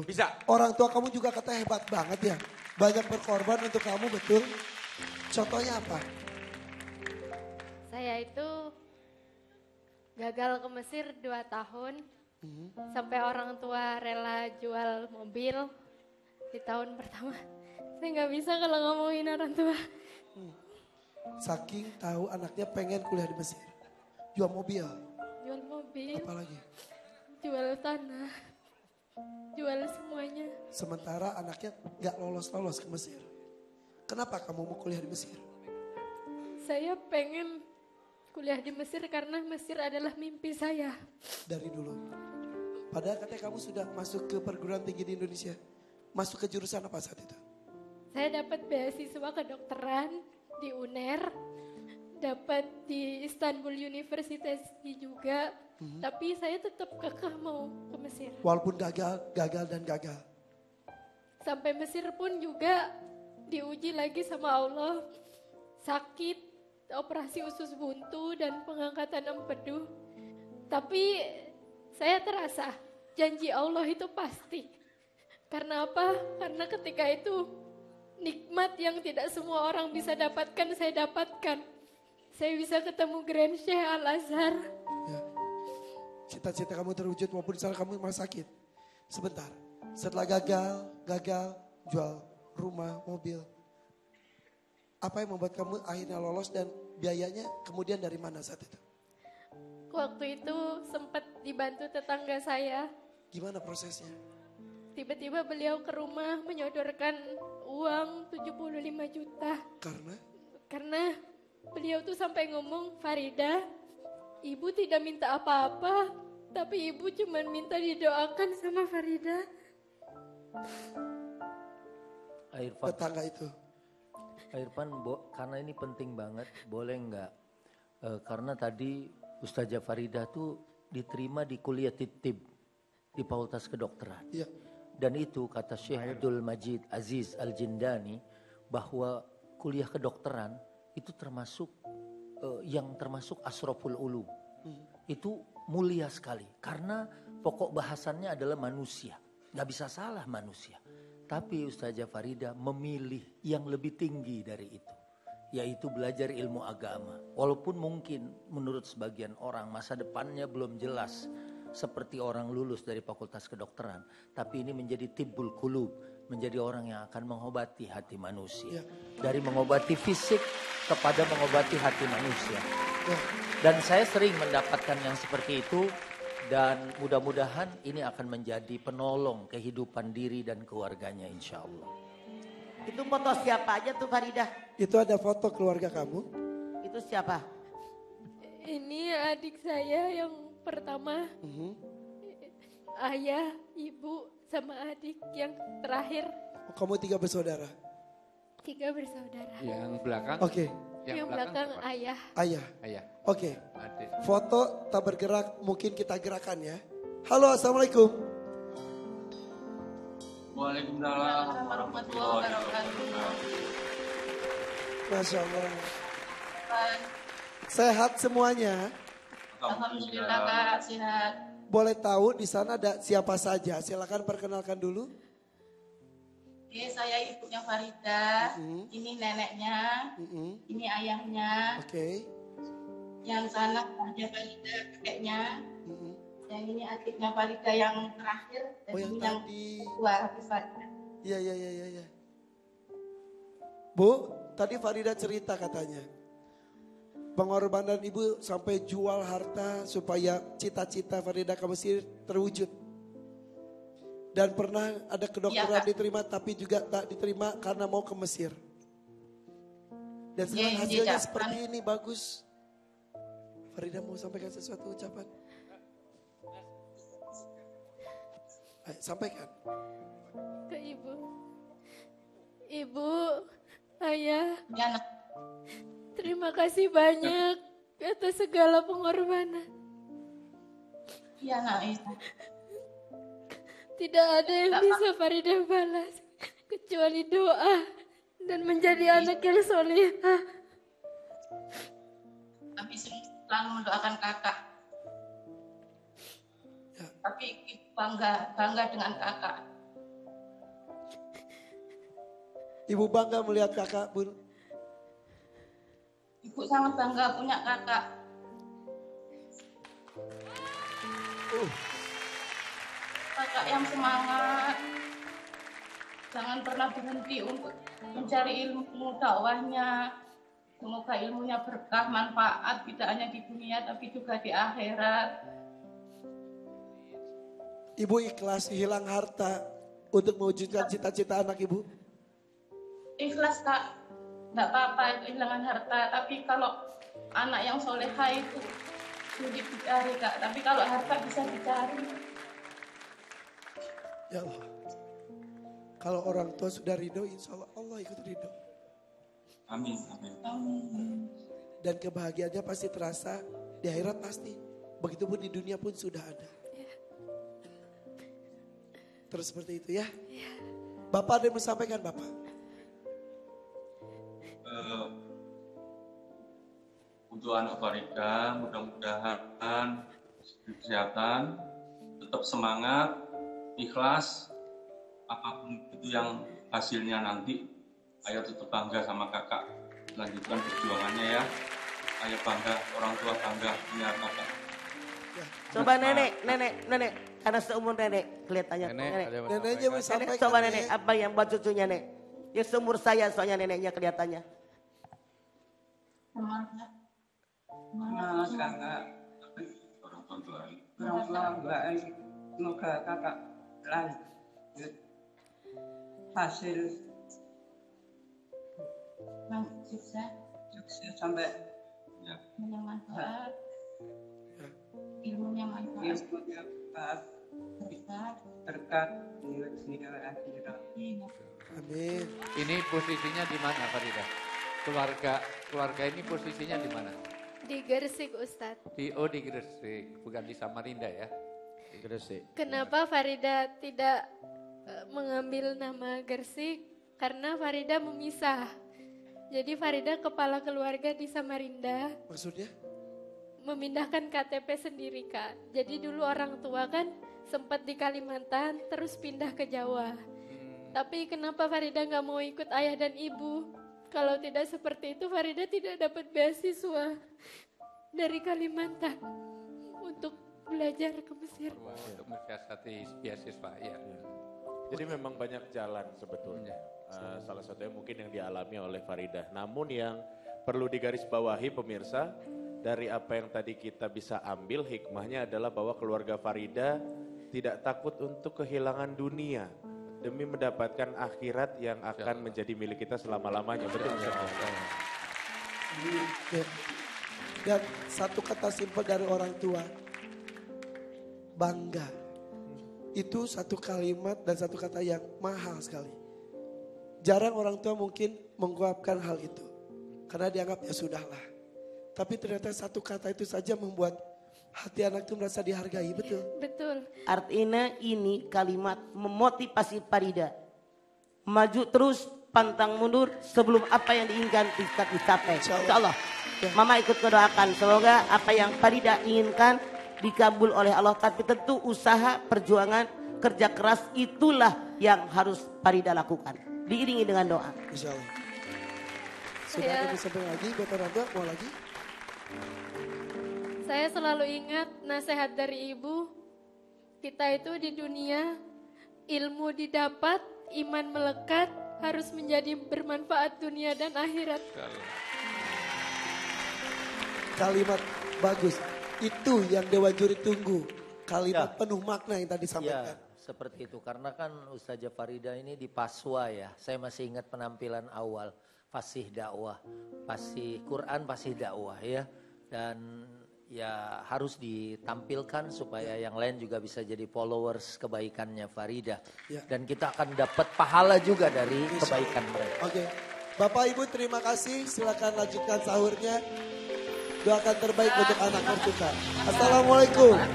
Bisa. Orang tua kamu juga katanya hebat banget ya. Banyak berkorban untuk kamu, betul? Contohnya apa? Saya itu gagal ke Mesir 2 tahun. Sampai orang tua rela jual mobil di tahun pertama. Saya nggak bisa kalau ngomongin orang tua. Saking tahu anaknya pengen kuliah di Mesir. Jual mobil, Jual mobil, apalagi. jual tanah, jual semuanya. Sementara anaknya gak lolos-lolos ke Mesir. Kenapa kamu mau kuliah di Mesir? Saya pengen kuliah di Mesir karena Mesir adalah mimpi saya. Dari dulu. Padahal katanya kamu sudah masuk ke perguruan tinggi di Indonesia. Masuk ke jurusan apa saat itu? Saya dapat beasiswa kedokteran di UNER, dapat di Istanbul University juga, tapi saya tetap kekeh mau ke Mesir. Walaupun gagal dan gagal. Sampai Mesir pun juga diuji lagi sama Allah, sakit, operasi usus buntu dan pengangkatan empedu. Tapi saya terasa janji Allah itu pasti. Karena apa? Karena ketika itu nikmat yang tidak semua orang bisa dapatkan, saya dapatkan. Saya bisa ketemu Grand Sheikh Al-Azhar. Ya. Cita-cita kamu terwujud maupun salah kamu masih sakit. Sebentar. Setelah gagal, jual rumah, mobil. Apa yang membuat kamu akhirnya lolos dan biayanya kemudian dari mana saat itu? Waktu itu sempat dibantu tetangga saya. Gimana prosesnya? Tiba-tiba beliau ke rumah menyodorkan uang 75 juta. Karena beliau tuh sampai ngomong, Farida, ibu tidak minta apa-apa, tapi ibu cuma minta didoakan sama Farida. Irfan, Tetangga itu. Irfan, karena ini penting banget, boleh nggak? Karena tadi Ustazah Farida tuh diterima di kuliah Tib di Fakultas Kedokteran. Iya. Dan itu kata Syekh Abdul Majid Aziz Al-Jindani bahwa kuliah kedokteran itu termasuk yang termasuk asroful ulum. Itu mulia sekali karena pokok bahasannya adalah manusia. Gak bisa salah manusia. Tapi Ustazah Farida memilih yang lebih tinggi dari itu. Yaitu belajar ilmu agama. Walaupun mungkin menurut sebagian orang masa depannya belum jelas. Seperti orang lulus dari fakultas kedokteran. Tapi ini menjadi tibbul qulub. Menjadi orang yang akan mengobati hati manusia. Dari mengobati fisik kepada mengobati hati manusia. Dan saya sering mendapatkan yang seperti itu. Dan mudah-mudahan ini akan menjadi penolong kehidupan diri dan keluarganya insya Allah. Itu foto siapa aja tuh Farida? Itu ada foto keluarga kamu? Itu siapa? Ini adik saya yang pertama, ayah, ibu, sama adik yang terakhir. Kamu 3 bersaudara? 3 bersaudara. Yang belakang? Oke. Yang belakang siapa? ayah. Ayah. Oke. Adik. Foto tak bergerak mungkin kita gerakan ya. Halo, assalamualaikum. Waalaikumsalam warahmatullahi wabarakatuh. Masya Allah. Sehat semuanya. Alhamdulillah Kak, sehat. Boleh tahu di sana ada siapa saja? Silakan perkenalkan dulu. Oke, saya ibunya Farida, ini neneknya, ini ayahnya, Oke. yang sana ada Farida kakeknya, yang ini adiknya Farida yang terakhir, dan Oh, yang ini yang tadi. kedua habis Farida. Iya. Bu, tadi Farida cerita katanya. Pengorbanan ibu sampai jual harta supaya cita-cita Farida ke Mesir terwujud. Dan pernah ada kedokteran Iya, diterima tapi juga tak diterima karena mau ke Mesir. Dan sekarang Iya, hasilnya iya, seperti ini, bagus. Farida mau sampaikan sesuatu ucapan? Ayo, sampaikan. Ke ibu. Ibu, ayah, Ya, nak. terima kasih banyak atas segala pengorbanan. Iya, nak. Iya. Tidak ada yang bisa Farida balas kecuali doa dan menjadi anak yang solehah. Kami selalu mendoakan kakak. Ya. Tapi ibu bangga dengan kakak. Ibu bangga melihat kakak, Bun. Ibu sangat bangga punya kakak. Kakak yang semangat. Jangan pernah berhenti untuk mencari ilmu dakwahnya. Semoga ilmunya berkah, manfaat tidak hanya di dunia tapi juga di akhirat. Ibu ikhlas hilang harta untuk mewujudkan cita-cita anak ibu? Ikhlas kak, nggak apa-apa kehilangan harta. Tapi kalau anak yang soleha itu sulit dicari kak. Tapi kalau harta bisa dicari. Ya Allah. Kalau orang tua sudah ridho, insya Allah Allah ikut ridho. Amin. Dan kebahagiaannya pasti terasa di akhirat pasti. Begitupun di dunia pun sudah ada. Terus seperti itu ya. Bapak ada yang mau sampaikan Bapak? Untuk anak Farida, mudah-mudahan kesehatan, tetap semangat, ikhlas, apapun itu yang hasilnya nanti, ayo tetap bangga sama kakak, lanjutkan perjuangannya ya. Ayo bangga, orang tua bangga punya kakak. Coba nenek, karena seumur nenek kelihatannya. Neneknya mau sampaikan. Coba nenek, apa yang buat cucunya nek? Ya seumur saya soalnya neneknya kelihatannya. Semangat. Kakak, Orang tua doain. orang tua doain semoga kakak lanjut hasil Sukses. sampai Ya. Punya manfaat. Ilmunya manfaat. ilmunya berkat di dunia akhirat. Amin. Ini posisinya di mana Farida? Keluarga ini posisinya di mana? Di Gresik Ustadz. Di Gresik, bukan di Samarinda ya? Di Gresik. Kenapa Farida tidak mengambil nama Gresik? Karena Farida memisah. Jadi Farida kepala keluarga di Samarinda. Maksudnya? Memindahkan KTP sendiri Kak. Jadi dulu orang tua kan sempat di Kalimantan terus pindah ke Jawa. Tapi kenapa Farida nggak mau ikut ayah dan ibu? Kalau tidak seperti itu Farida tidak dapat beasiswa dari Kalimantan untuk belajar ke Mesir. Untuk mensiasati beasiswa ya. Jadi memang banyak jalan sebetulnya. Salah satunya mungkin yang dialami oleh Farida. Namun yang perlu digarisbawahi pemirsa, dari apa yang tadi kita bisa ambil hikmahnya adalah bahwa keluarga Farida tidak takut untuk kehilangan dunia demi mendapatkan akhirat yang akan menjadi milik kita selama-lamanya. Betul nggak? Ya. Dan satu kata simpel dari orang tua, bangga. Itu satu kalimat dan satu kata yang mahal sekali. Jarang orang tua mungkin mengungkapkan hal itu. Karena dianggap ya sudahlah. Tapi ternyata satu kata itu saja membuat hati anak itu merasa dihargai, betul? Betul. Artinya ini kalimat memotivasi Farida. Maju terus, pantang mundur sebelum apa yang diinginkan bisa dicapai. Insyaallah. Mama ikut mendoakan semoga apa yang Farida inginkan dikabul oleh Allah. Tapi tentu usaha, perjuangan, kerja keras itulah yang harus Farida lakukan. Diiringi dengan doa. Insyaallah. Sudah ada yang sampai lagi buat orang tua, mau lagi? Saya selalu ingat nasihat dari ibu, kita itu di dunia ilmu didapat, iman melekat, harus menjadi bermanfaat dunia dan akhirat. Kalimat bagus, itu yang Dewa Juri tunggu. Kalimat penuh makna yang tadi sampaikan. Ya, seperti itu. Karena kan Ustazah Farida ini di Paswa ya. Saya masih ingat penampilan awal. Fasih dakwah, fasih Quran, fasih dakwah ya. Dan ya harus ditampilkan supaya yang lain juga bisa jadi followers kebaikannya Farida. Ya. Dan kita akan dapat pahala juga dari kebaikan mereka. Oke. Bapak Ibu terima kasih. Silakan lanjutkan sahurnya. Doakan terbaik untuk anak mertuka. Assalamualaikum.